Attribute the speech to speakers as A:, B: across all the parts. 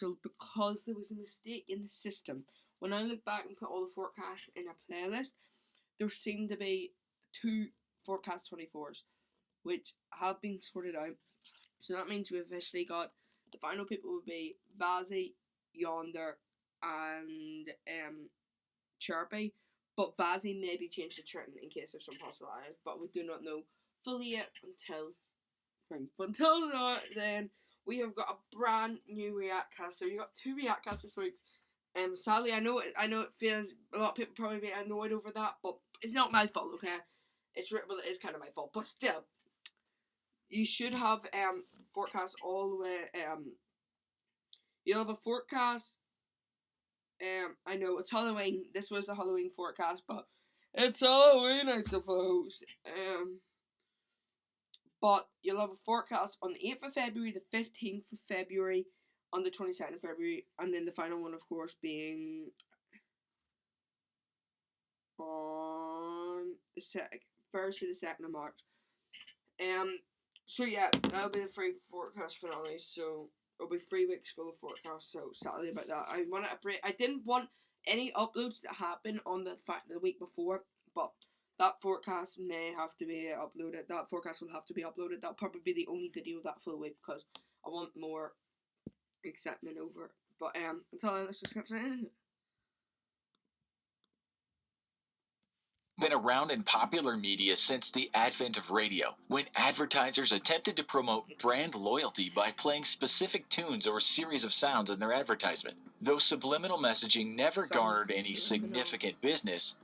A: because there was a mistake in the system. When I look back and put all the forecasts in a playlist, there seemed to be 2 forecast 24s, which have been sorted out. So that means we officially got the final people would be Vazzy, Yonder, and Chirpy. But Vazzy may be changed to Triton in case there's some possibilities, but we do not know fully yet until spring. But until then, we have got a brand new Reactcast. So you got 2 Reactcasts this week. Sadly, I know it feels a lot of people probably be annoyed over that, but it's not my fault. Okay, well, it is kind of my fault, but still, you should have forecast all the way. You'll have a forecast. I know it's Halloween. This was the Halloween forecast, but it's Halloween, I suppose. But you'll have a forecast on the 8th of February, the 15th of February, on the 22nd of February, and then the final one, of course, being on the 1st to the 2nd of March. So yeah, that'll be the 3 forecast finale. So it'll be 3 weeks full of forecasts. So sadly about that. I wanted a break. I didn't want any uploads that happened on the week before, but that forecast may have to be uploaded. That forecast will have to be uploaded. That'll probably be the only video that full week because I want more excitement over. But until then, let's just get into it.
B: Been around in popular media since the advent of radio, when advertisers attempted to promote brand loyalty by playing specific tunes or series of sounds in their advertisement. Though subliminal messaging never garnered any significant business,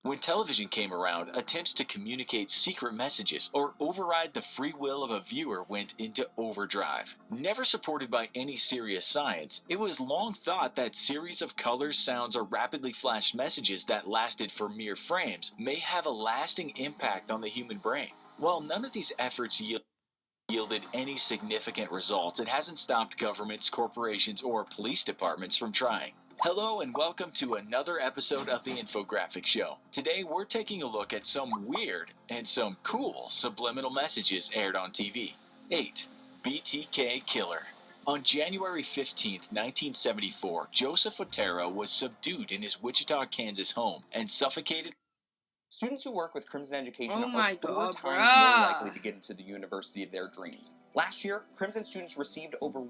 B: when television came around, attempts to communicate secret messages or override the free will of a viewer went into overdrive. Never supported by any serious science, it was long thought that series of colors, sounds, or rapidly flashed messages that lasted for mere frames may have a lasting impact on the human brain. While none of these efforts yielded any significant results, it hasn't stopped governments, corporations, or police departments from trying. Hello and welcome to another episode of the Infographic Show. Today we're taking a look at some weird and some cool subliminal messages aired on TV. 8. BTK Killer. On January 15, 1974, Joseph Otero was subdued in his Wichita, Kansas home and suffocated.
C: Students who work with Crimson Education
A: Oh
C: are 4 times more likely to get into the university of their dreams. Last year, Crimson students received over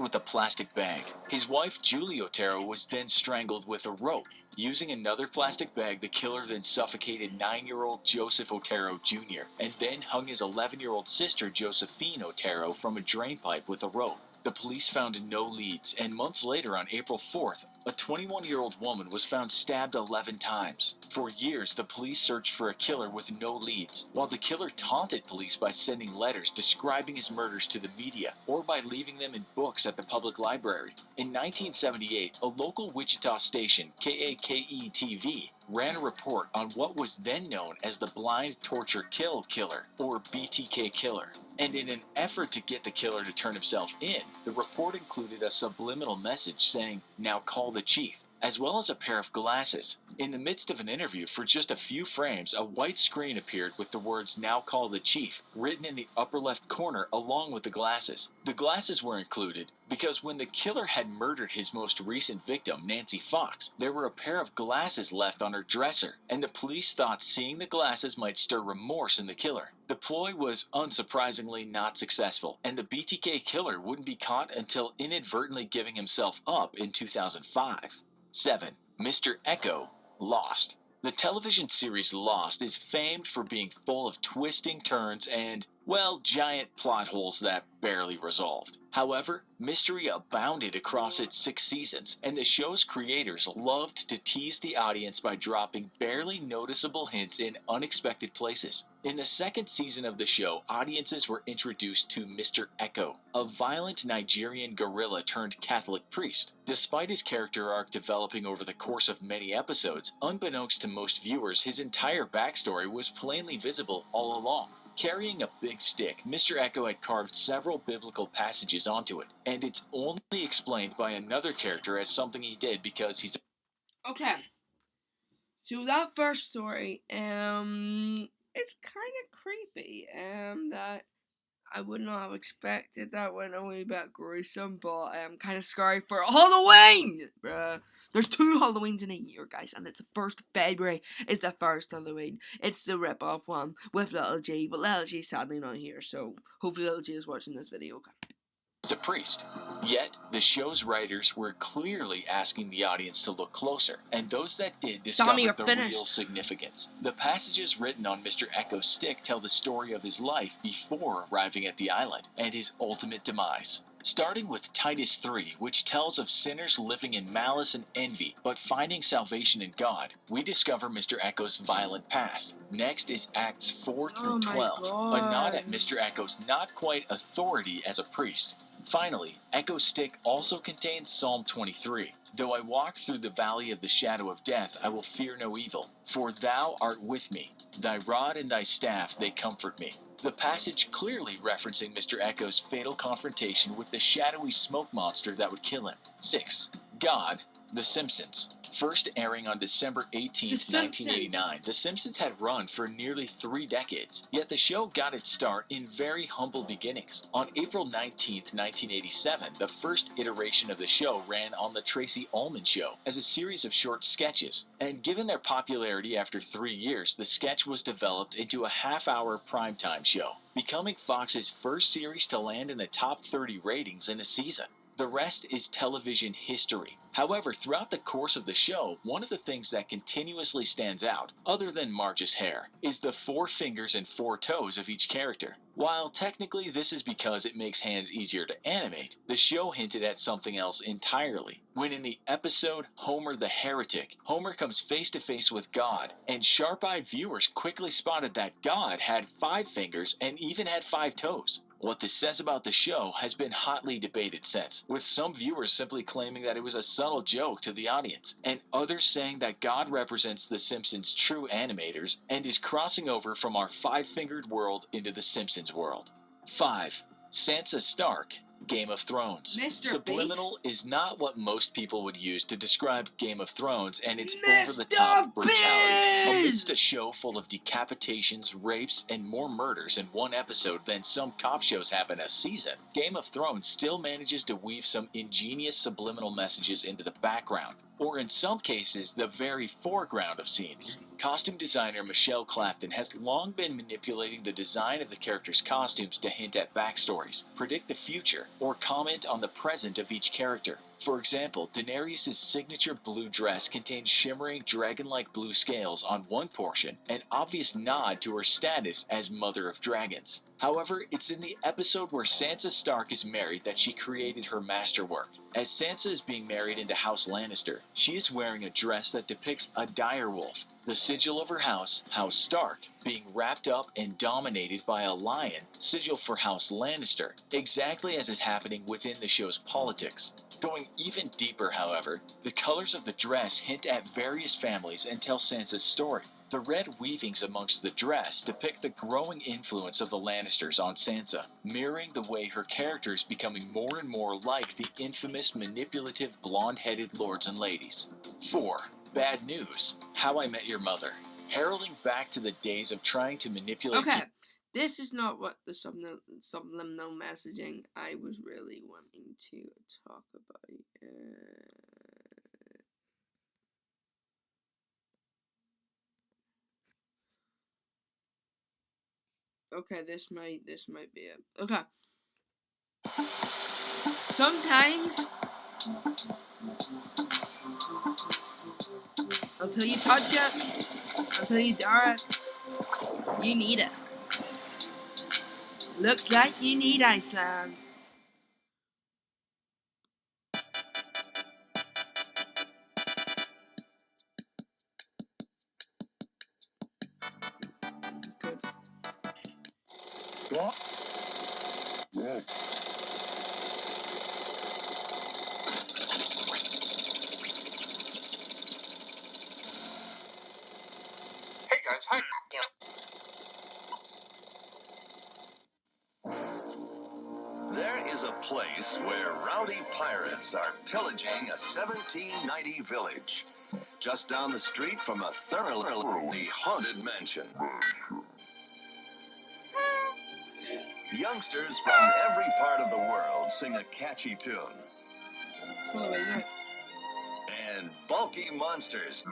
B: with a plastic bag. His wife, Julie Otero, was then strangled with a rope. Using another plastic bag, the killer then suffocated 9-year-old Joseph Otero Jr. and then hung his 11-year-old sister, Josephine Otero, from a drain pipe with a rope. The police found no leads, and months later, on April 4th, a 21-year-old woman was found stabbed 11 times. For years, the police searched for a killer with no leads, while the killer taunted police by sending letters describing his murders to the media, or by leaving them in books at the public library. In 1978, a local Wichita station, KAKE-TV, ran a report on what was then known as the Blind Torture Kill Killer, or BTK Killer. And in an effort to get the killer to turn himself in, the report included a subliminal message saying, "Now call the chief," as well as a pair of glasses. In the midst of an interview, for just a few frames, a white screen appeared with the words "Now call the chief" written in the upper left corner along with the glasses. The glasses were included because when the killer had murdered his most recent victim, Nancy Fox, there were a pair of glasses left on her dresser, and the police thought seeing the glasses might stir remorse in the killer. The ploy was unsurprisingly not successful, and the BTK killer wouldn't be caught until inadvertently giving himself up in 2005. 7. Mr. Echo, Lost. The television series Lost is famed for being full of twisting turns and, well, giant plot holes that barely resolved. However, mystery abounded across its 6 seasons, and the show's creators loved to tease the audience by dropping barely noticeable hints in unexpected places. In the 2nd season of the show, audiences were introduced to Mr. Echo, a violent Nigerian gorilla turned Catholic priest. Despite his character arc developing over the course of many episodes, unbeknownst to most viewers, his entire backstory was plainly visible all along. Carrying a big stick, Mr. Echo had carved several biblical passages onto it, and it's only explained by another character as something he did because he's...
A: Okay. So that first story, it's kind of creepy, that I would not have expected that one a wee bit gruesome, but kind of scary for Halloween! There's 2 Halloweens in a year, guys, and it's the 1st of February is the first Halloween. It's the rip-off one with Little G, but Little G's sadly not here, so hopefully Little G is watching this video, okay?
B: As a priest. Yet, the show's writers were clearly asking the audience to look closer, and those that did discovered the real significance. The passages written on Mr. Echo's stick tell the story of his life before arriving at the island, and his ultimate demise. Starting with Titus 3, which tells of sinners living in malice and envy, but finding salvation in God, we discover Mr. Echo's violent past. Next is Acts 4 through 12, a nod at Mr. Echo's not quite authority as a priest. Finally, Echo's stick also contains Psalm 23. Though I walk through the valley of the shadow of death, I will fear no evil, for thou art with me. Thy rod and thy staff, they comfort me. The passage clearly referencing Mr. Echo's fatal confrontation with the shadowy smoke monster that would kill him. 6. God, The Simpsons. First airing on December 18, 1989, The Simpsons had run for nearly 3 decades, yet the show got its start in very humble beginnings. On April 19, 1987, the first iteration of the show ran on The Tracy Ullman Show as a series of short sketches, and given their popularity after 3 years, the sketch was developed into a half-hour primetime show, becoming Fox's first series to land in the top 30 ratings in a season. The rest is television history. However, throughout the course of the show, one of the things that continuously stands out, other than Marge's hair, is the 4 fingers and 4 toes of each character. While technically this is because it makes hands easier to animate, the show hinted at something else entirely. When in the episode Homer the Heretic, Homer comes face to face with God, and sharp-eyed viewers quickly spotted that God had 5 fingers and even had 5 toes. What this says about the show has been hotly debated since, with some viewers simply claiming that it was a subtle joke to the audience, and others saying that God represents The Simpsons' true animators and is crossing over from our 5-fingered world into The Simpsons world. 5. Sansa Stark, Game of Thrones. Subliminal is not what most people would use to describe Game of Thrones and its over-the-top brutality. Amidst a show full of decapitations, rapes, and more murders in one episode than some cop shows have in a season, Game of Thrones still manages to weave some ingenious subliminal messages into the background, or in some cases, the very foreground of scenes. Costume designer Michelle Clapton has long been manipulating the design of the characters' costumes to hint at backstories, predict the future, or comment on the present of each character. For example, Daenerys' signature blue dress contains shimmering dragon-like blue scales on one portion, an obvious nod to her status as Mother of Dragons. However, it's in the episode where Sansa Stark is married that she created her masterwork. As Sansa is being married into House Lannister, she is wearing a dress that depicts a direwolf, the sigil of her house, House Stark, being wrapped up and dominated by a lion, sigil for House Lannister, exactly as is happening within the show's politics. Going even deeper, however, the colors of the dress hint at various families and tell Sansa's story. The red weavings amongst the dress depict the growing influence of the Lannisters on Sansa, mirroring the way her character is becoming more and more like the infamous manipulative blonde-headed lords and ladies. 4. Bad News, How I Met Your Mother. Heralding back to the days of trying to manipulate...
A: Okay, this is not what the subliminal messaging I was really wanting to talk about. Okay, this might be it. Okay. Sometimes until you touch it, until you dare it, you need it. Looks like you need Iceland. Good.
D: Yeah. Hey guys, hi. There is a place where rowdy pirates are pillaging a 1790 village, just down the street from a thoroughly haunted mansion. Youngsters from every part of the world sing a catchy tune.
A: So amazing.
D: And bulky monsters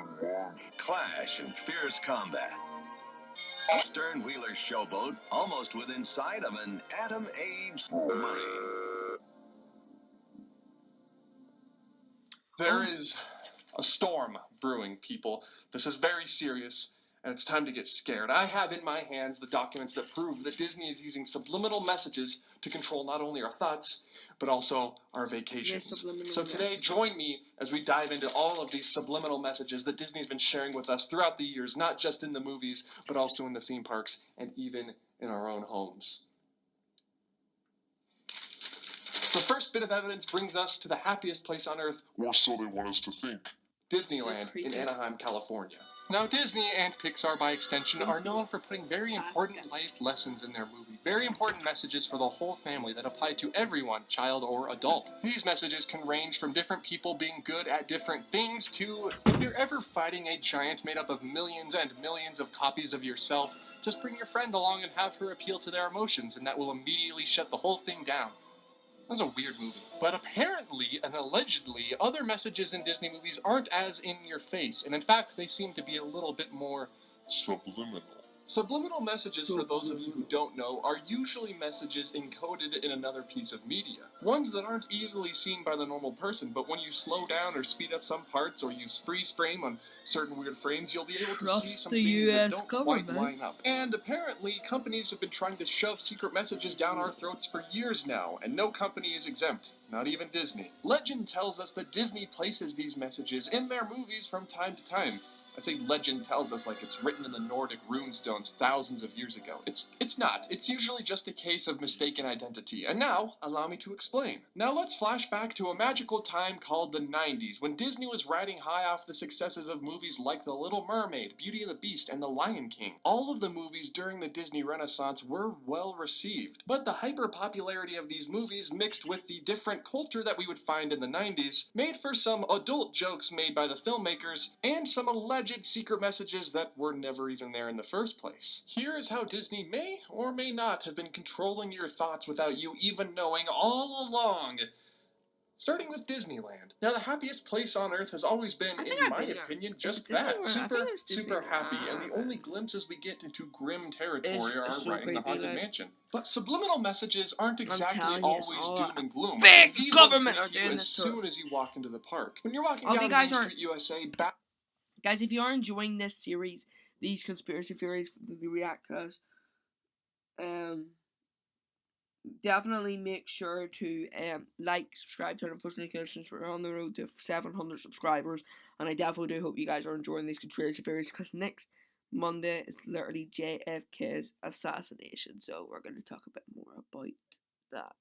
D: clash in fierce combat. Stern Wheeler's showboat almost within sight of an atom-age submarine.
E: There is a storm brewing, people. This is very serious, and it's time to get scared. I have in my hands the documents that prove that Disney is using subliminal messages to control not only our thoughts, but also our vacations.
A: subliminal
E: So today,
A: messages.
E: join me as we dive into all of these subliminal messages that Disney's been sharing with us throughout the years, not just in the movies, but also in the theme parks and even in our own homes. The first bit of evidence brings us to the happiest place on Earth,
F: Or so they want us to think.
E: Disneyland in
A: Creepy.
E: Anaheim, California. Now, Disney and Pixar by extension are known for putting very important life lessons in their movie. Very important messages for the whole family that apply to everyone, child or adult. These messages can range from different people being good at different things to, if you're ever fighting a giant made up of millions and millions of copies of yourself, just bring your friend along and have her appeal to their emotions, and that will immediately shut the whole thing down. That was a weird movie. But apparently and allegedly, other messages in Disney movies aren't as in your face, and in fact, they seem to be a little bit more
F: Subliminal.
E: Subliminal messages, for those of you who don't know, are usually messages encoded in another piece of media. Ones that aren't easily seen by the normal person, but when you slow down or speed up some parts or use freeze frame on certain weird frames, you'll be able to see
A: Trust
E: some
A: the
E: things that
A: US
E: don't
A: government.
E: quite line up. And apparently, companies have been trying to shove secret messages down our throats for years now, and no company is exempt, not even Disney. Legend tells us that Disney places these messages in their movies from time to time. I say legend tells us like it's written in the Nordic runestones thousands of years ago. It's not. It's usually just a case of mistaken identity. And now, allow me to explain. Now let's flash back to a magical time called the 90s, when Disney was riding high off the successes of movies like The Little Mermaid, Beauty and the Beast, and The Lion King. All of the movies during the Disney Renaissance were well received. But the hyper-popularity of these movies, mixed with the different culture that we would find in the 90s, made for some adult jokes made by the filmmakers, and some alleged secret messages that were never even there in the first place. Here is how Disney may or may not have been controlling your thoughts without you even knowing all along. Starting with Disneyland. Now, the happiest place on Earth has always been,
A: I think
E: in
A: I've
E: my
A: been there.
E: opinion,
A: Is
E: just
A: it Disneyland? I
E: that.
A: think
E: Super,
A: it was
E: super happy, and the
A: Disneyland.
E: only glimpses we get into grim territory
A: It's
E: are
A: so
E: right in the
A: creepy,
E: Haunted
A: like-
E: Mansion. But subliminal messages aren't exactly
A: telling you, it's
E: always
A: all
E: doom and gloom.
A: big
E: These
A: government
E: ones
A: are
E: greet you
A: doing
E: as
A: this to
E: soon
A: us.
E: as you walk into the park. When you're walking
A: Okay,
E: down
A: guys,
E: Main
A: aren't-
E: Street USA,
A: Guys, if you are enjoying this series, these conspiracy theories, the Reactcast, definitely make sure to like, subscribe, turn on post notifications. We're on the road to 700 subscribers, and I definitely do hope you guys are enjoying these conspiracy theories, because next Monday is literally JFK's assassination, so we're going to talk a bit more about that.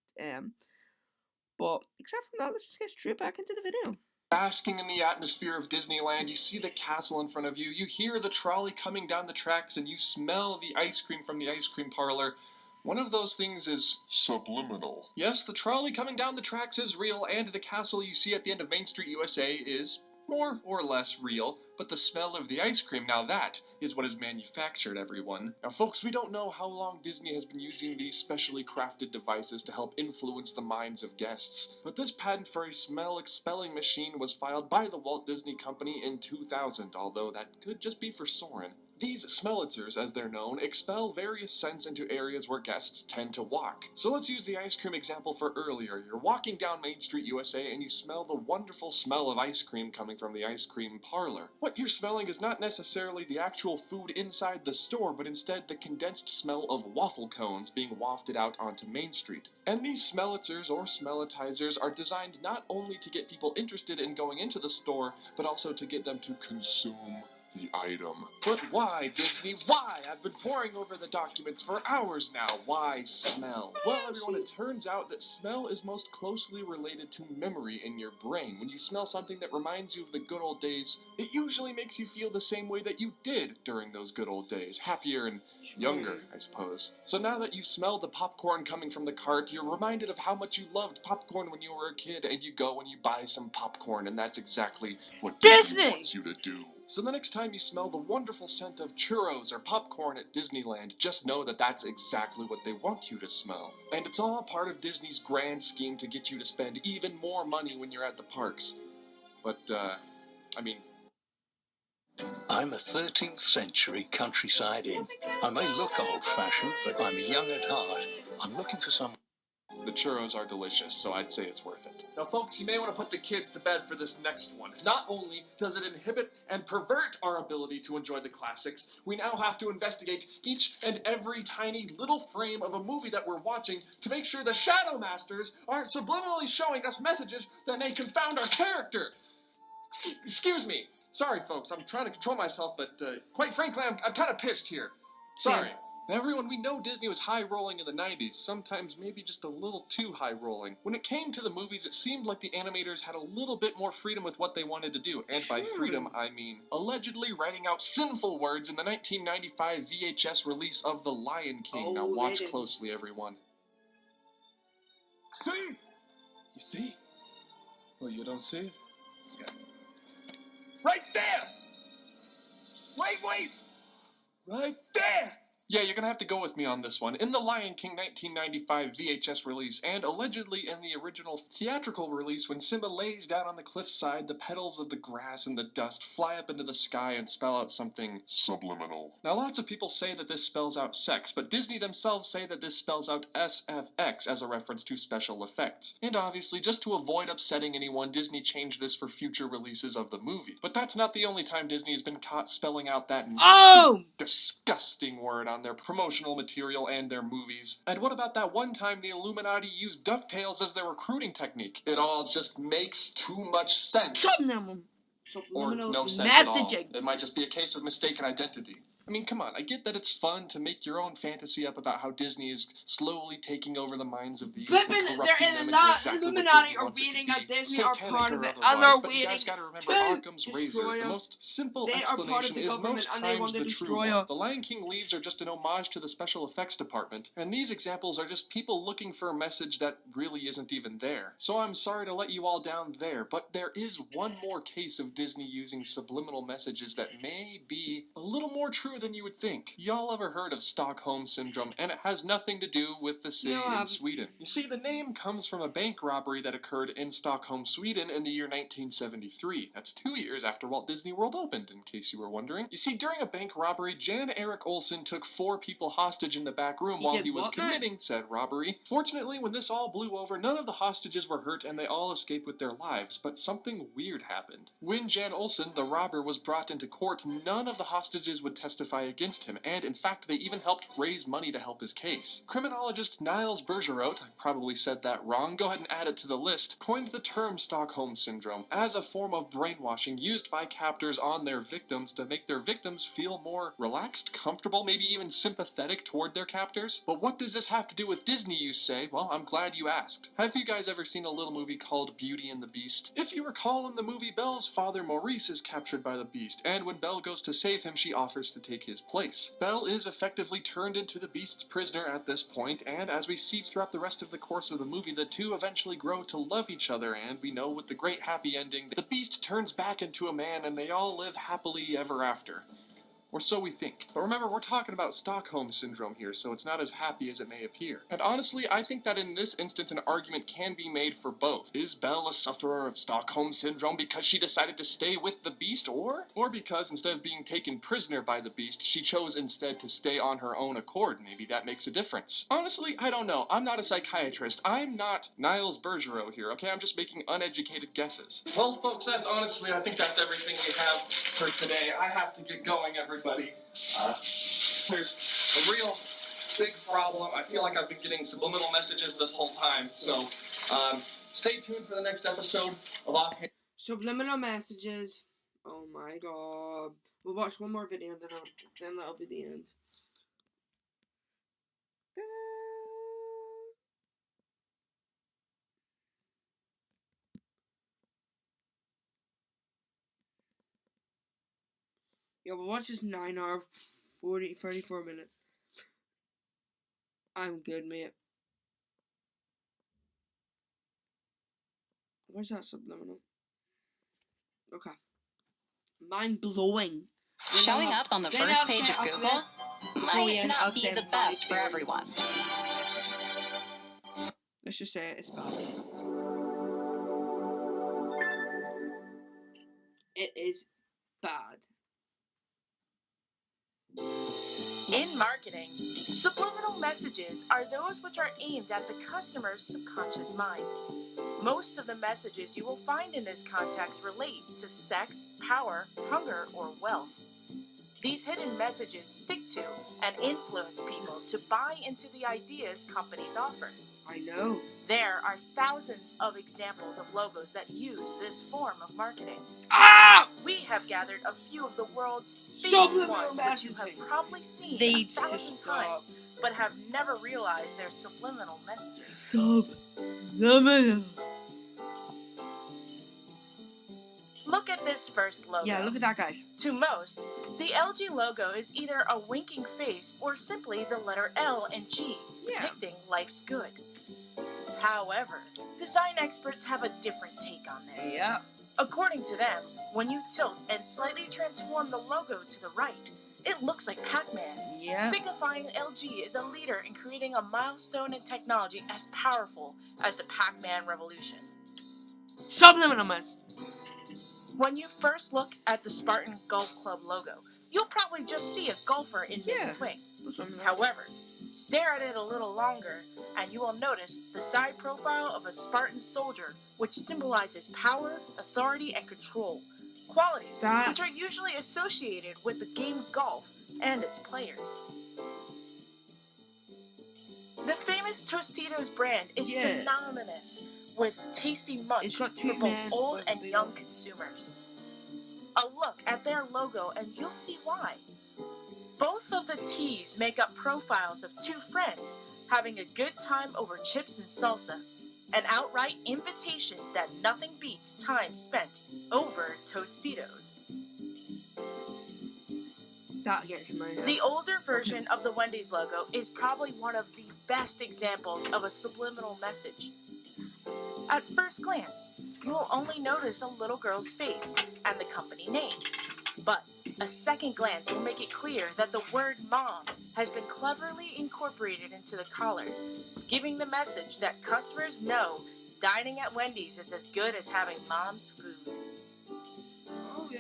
A: But except from that, let's just get straight back into the video.
E: basking in the atmosphere of Disneyland, you see the castle in front of you, you hear the trolley coming down the tracks, and you smell the ice cream from the ice cream parlor. One of those things is
F: Subliminal.
E: yes, the trolley coming down the tracks is real, and the castle you see at the end of Main Street USA is more or less real, but the smell of the ice cream, now that is what is manufactured, everyone. Now, folks, we don't know how long Disney has been using these specially crafted devices to help influence the minds of guests, but this patent for a smell-expelling machine was filed by the Walt Disney Company in 2000, although that could just be for Soren. These smellitzers, as they're known, expel various scents into areas where guests tend to walk. So let's use the ice cream example for earlier. You're walking down Main Street USA and you smell the wonderful smell of ice cream coming from the ice cream parlor. What you're smelling is not necessarily the actual food inside the store, but instead the condensed smell of waffle cones being wafted out onto Main Street. And these smellitzers or smellitizers are designed not only to get people interested in going into the store, but also to get them to consume the item. But why, Disney? Why? I've been poring over the documents for hours now. Why smell? Well, everyone, it turns out that smell is most closely related to memory in your brain. When you smell something that reminds you of the good old days, it usually makes you feel the same way that you did during those good old days. Happier and younger, I suppose. So now that you've smelled the popcorn coming from the cart, you're reminded of how much you loved popcorn when you were a kid, and you go and you buy some popcorn, and that's exactly what Disney
A: Disney!
E: wants you to do. So the next time you smell the wonderful scent of churros or popcorn at Disneyland, just know that that's exactly what they want you to smell. And it's all part of Disney's grand scheme to get you to spend even more money when you're at the parks. But, I mean...
G: I'm a 13th century countryside inn. I may look old-fashioned, but I'm young at heart. I'm looking for some...
E: The churros are delicious, so I'd say it's worth it. Now folks, you may want to put the kids to bed for this next one. Not only does it inhibit and pervert our ability to enjoy the classics, we now have to investigate each and every tiny little frame of a movie that we're watching to make sure the Shadow Masters aren't subliminally showing us messages that may confound our character. Excuse me. Sorry folks, I'm trying to control myself, but quite frankly, I'm kind of pissed here. Sorry. Now, everyone, we know Disney was high-rolling in the 90s, sometimes maybe just a little too high-rolling. When it came to the movies, it seemed like the animators had a little bit more freedom with what they wanted to do. And by freedom, I mean allegedly writing out sinful words in the 1995 VHS release of The Lion King. Now watch closely, everyone.
F: See? You see? Well, you don't see it? Yeah. Right there! Wait! Right there!
E: Yeah, you're gonna have to go with me on this one. In the Lion King 1995 VHS release, and allegedly in the original theatrical release, when Simba lays down on the cliffside, the petals of the grass and the dust fly up into the sky and spell out something
F: Subliminal.
E: Now, lots of people say that this spells out sex, but Disney themselves say that this spells out SFX as a reference to special effects. And obviously, just to avoid upsetting anyone, Disney changed this for future releases of the movie. But that's not the only time Disney has been caught spelling out that nasty, disgusting word on their promotional material and their movies. And what about that one time the Illuminati used DuckTales as their recruiting technique? It all just makes too much sense. Or no sense at all. It might just be a case of mistaken identity. I mean, come on, I get that it's fun to make your own fantasy up about how Disney is slowly taking over the minds of the youth and corrupting them into exactly
A: Illuminati
E: what
A: or
E: Disney
A: beating
E: wants
A: at
E: it to be,
A: Disney are
E: satanic
A: part
E: or
A: of it,
E: otherwise.
A: and they're
E: But you guys gotta remember Occam's razor. The most simple
A: They are part of
E: explanation
A: the
E: is
A: government,
E: most
A: and they want
E: times
A: to
E: the true
A: destroy
E: one.
A: us.
E: The Lion King leaves are just an homage to the special effects department, and these examples are just people looking for a message that really isn't even there. So I'm sorry to let you all down there, but there is one more case of Disney using subliminal messages that may be a little more true than you would think. Y'all ever heard of Stockholm Syndrome? And it has nothing to do with the city in Sweden. You see, the name comes from a bank robbery that occurred in Stockholm, Sweden in the year 1973. That's 2 years after Walt Disney World opened, in case you were wondering. You see, during a bank robbery, Jan Erik Olsen took 4 people hostage in the back room while he was committing said robbery. Fortunately, when this all blew over, none of the hostages were hurt and they all escaped with their lives, but something weird happened. When Jan Olsen, the robber, was brought into court, none of the hostages would testify against him, and in fact, they even helped raise money to help his case. Criminologist Niles Bergerot, I probably said that wrong, go ahead and add it to the list, coined the term Stockholm Syndrome as a form of brainwashing used by captors on their victims to make their victims feel more relaxed, comfortable, maybe even sympathetic toward their captors. But what does this have to do with Disney, you say? Well, I'm glad you asked. Have you guys ever seen a little movie called Beauty and the Beast? If you recall, in the movie, Belle's father Maurice is captured by the Beast, and when Belle goes to save him, she offers to take his place. Belle is effectively turned into the Beast's prisoner at this point, and as we see throughout the rest of the course of the movie, the two eventually grow to love each other, and we know with the great happy ending, the Beast turns back into a man and they all live happily ever after. Or so we think. But remember, we're talking about Stockholm Syndrome here, so it's not as happy as it may appear. And honestly, I think that in this instance an argument can be made for both. Is Belle a sufferer of Stockholm Syndrome because she decided to stay with the Beast, or because instead of being taken prisoner by the Beast, she chose instead to stay on her own accord? Maybe that makes a difference. Honestly, I don't know. I'm not a psychiatrist. I'm not Niles Bergerot here, okay? I'm just making uneducated guesses. Well, folks, I think that's everything we have for today. I have to get going, everybody. There's a real big problem. I feel like I've been getting subliminal messages this whole time, so stay tuned for the next episode of Offhand.
A: Subliminal messages. Oh my god. We'll watch one more video, then that'll be the end. Yeah, we'll watch this 9-hour 34 minutes. I'm good, mate. Where's that subliminal? Okay. mind-blowing.
H: Showing up on the
A: Then
H: first
A: I'll
H: page
A: say
H: of
A: after
H: Google
A: this,
H: might
A: I'll
H: not be
A: say
H: the
A: my
H: best for
A: theory.
H: everyone.
A: Let's just say it's bad. It is bad.
I: In marketing, subliminal messages are those which are aimed at the customer's subconscious minds. Most of the messages you will find in this context relate to sex, power, hunger, or wealth. These hidden messages stick to and influence people to buy into the ideas companies offer.
A: I know.
I: There are thousands of examples of logos that use this form of marketing.
A: Ah!
I: We have gathered a few of the world's famous
A: Subliminal
I: ones which you have
A: messaging.
I: probably seen
A: Needs to
I: 1,000
A: stop.
I: times, but have never realized their subliminal messages.
A: Subliminal.
I: Look at this first logo.
A: Yeah, look at that, guys.
I: To most, the LG logo is either a winking face or simply the letter L and G, depicting life's good. However, design experts have a different take on this.
A: Yeah.
I: According to them, when you tilt and slightly transform the logo to the right, it looks like Pac-Man,
A: Yeah.
I: signifying LG is a leader in creating a milestone in technology as powerful as the Pac-Man revolution.
A: Subliminal message.
I: When you first look at the Spartan Golf Club logo, you'll probably just see a golfer in mid-swing. However, stare at it a little longer, and you will notice the side profile of a Spartan soldier, which symbolizes power, authority, and control, qualities which are usually associated with the game golf and its players. The famous Tostitos brand is synonymous with tasty munch for both old and young consumers. A look at their logo and you'll see why. Both of the T's make up profiles of two friends having a good time over chips and salsa, an outright invitation that nothing beats time spent over Tostitos.
A: That gets my head.
I: The older version of the Wendy's logo is probably one of the best examples of a subliminal message. At first glance, you will only notice a little girl's face and the company name. But a second glance will make it clear that the word mom has been cleverly incorporated into the collar, giving the message that customers know dining at Wendy's is as good as having mom's food.
A: Oh, yeah.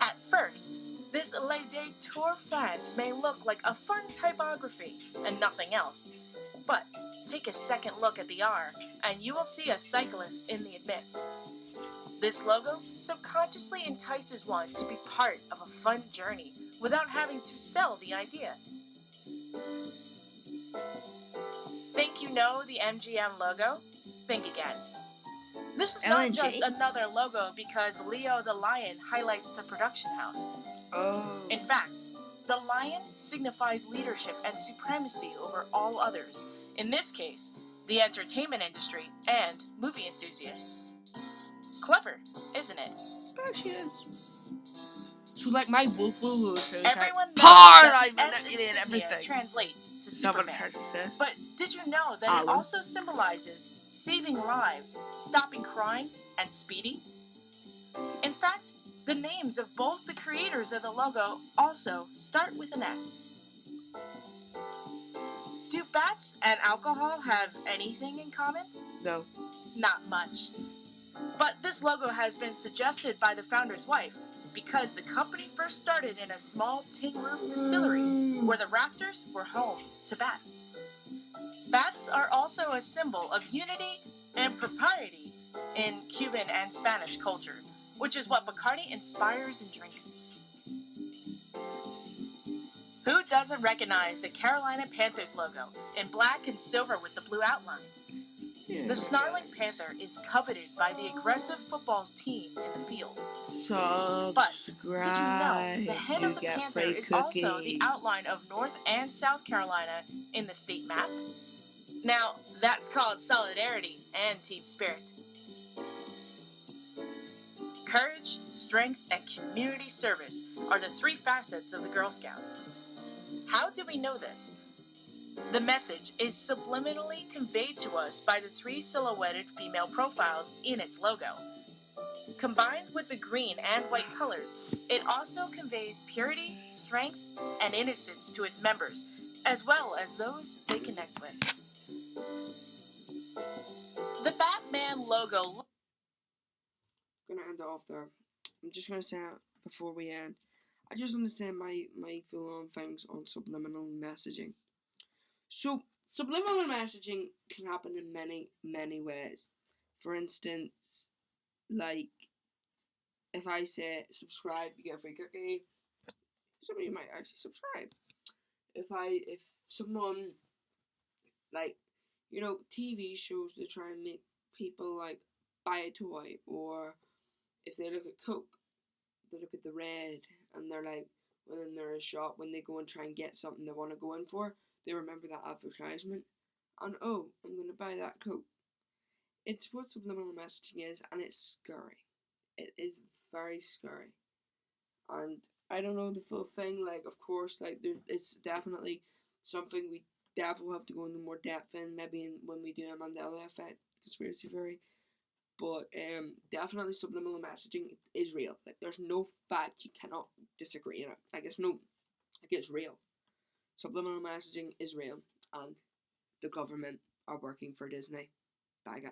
I: At first, this Le Détour France may look like a fun typography and nothing else. But take a second look at the R, and you will see a cyclist in the midst. This logo subconsciously entices one to be part of a fun journey without having to sell the idea. Think you know the MGM logo? Think again. This is not just another logo because Leo the Lion highlights the production house.
A: Oh.
I: In fact, the lion signifies leadership and supremacy over all others. In this case, the entertainment industry and movie enthusiasts. Clever, isn't it?
A: Oh, she is. So, like, my wolf logo shows
I: Everyone knows
A: I
I: that S
A: manipulate
I: insignia
A: everything.
I: translates to
A: Someone
I: Superman.
A: tried to say.
I: But did you know that it also symbolizes saving lives, stopping crime, and Speedy? In fact, the names of both the creators of the logo also start with an S. Do bats and alcohol have anything in common?
A: No.
I: Not much. But this logo has been suggested by the founder's wife because the company first started in a small tin roof distillery where the rafters were home to bats. Bats are also a symbol of unity and propriety in Cuban and Spanish culture, which is what Bacardi inspires in drinkers. Who doesn't recognize the Carolina Panthers logo in black and silver with the blue outline?
A: Yeah.
I: The snarling panther is coveted by the aggressive football team in the field. But did you know the head of the panther is also the outline of North and South Carolina in the state map? Now, that's called solidarity and team spirit. Courage, strength, and community service are the three facets of the Girl Scouts. How do we know this? The message is subliminally conveyed to us by the three silhouetted female profiles in its logo, Combined with the green and white colors, it also conveys purity, strength, and innocence to its members, as well as those they connect with. The Batman logo.
A: I'm gonna end it off there. I'm just gonna say before we end, I just want to say my full on things on subliminal messaging. So subliminal messaging can happen in many ways. For instance, like if I say subscribe, you get a free cookie. Somebody might actually subscribe. If someone like TV shows, they try and make people like buy a toy, or if they look at Coke, they look at the red and they're like, when they're in a shop, when they go and try and get something they want to go in for, they remember that advertisement and, oh, I'm going to buy that Coke. It's what subliminal messaging is, and it's scary. It is very scary. And I don't know the full thing, like, of course, like, it's definitely something we definitely have to go into more depth in, maybe when we do a Mandela Effect conspiracy theory. But definitely subliminal messaging is real. Like, there's no fact, you cannot disagree in it. Like, it's real. Subliminal messaging is real, and the government are working for Disney. Bye, guys.